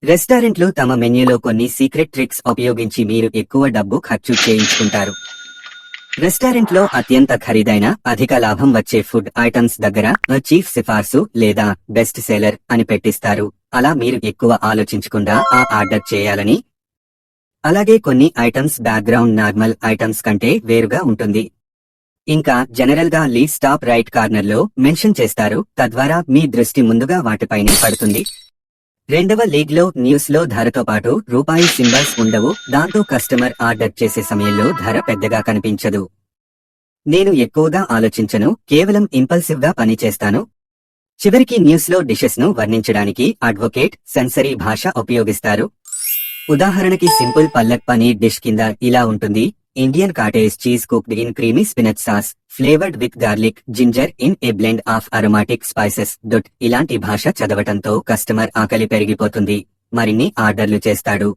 రెస్టారెంట్లు తమ మెన్యూలో కొన్ని సీక్రెట్ ట్రిక్స్ ఉపయోగించి మీరు ఎక్కువ డబ్బు ఖర్చు చేయించుకుంటారు. రెస్టారెంట్లో అత్యంత ఖరీదైన అధిక లాభం వచ్చే ఫుడ్ ఐటమ్స్ దగ్గర చీఫ్ సిఫార్సు లేదా బెస్ట్ సెలర్ అని పెట్టిస్తారు. అలా మీరు ఎక్కువ ఆలోచించకుండా ఆ ఆర్డర్ చేయాలని. అలాగే కొన్ని ఐటమ్స్ బ్యాక్గ్రౌండ్ నార్మల్ ఐటమ్స్ కంటే వేరుగా ఉంటుంది. ఇంకా జనరల్ గా లీస్ట్ టాప్ రైట్ కార్నర్ లో మెన్షన్ చేస్తారు. తద్వారా మీ దృష్టి ముందుగా వాటిపైనే పడుతుంది. రెండవ లీగ్ లో న్యూస్ లో ధరతో పాటు రూపాయి సింబల్స్ ఉండవు. దాంతో కస్టమర్ ఆర్డర్ చేసే సమయంలో ధర పెద్దగా కనిపించదు. నేను ఎక్కువగా ఆలోచించను, కేవలం ఇంపల్సివ్ గా పని చేస్తాను. చివరికి న్యూస్ లో డిషెస్ ను వర్ణించడానికి అడ్వకేట్ సెన్సరీ భాష ఉపయోగిస్తారు. ఉదాహరణకి సింపుల్ పల్లక్ పనీర్ డిష్ కింద ఇలా ఉంటుంది: Indian cottage cheese cooked in creamy spinach sauce flavoured with garlic ginger in a blend of aromatic spices. ఇలాంటి భాష చదవటంతో కస్టమర్ ఆకలి పెరిగిపోతుంది, మరిన్ని ఆర్డర్లు చేస్తాడు.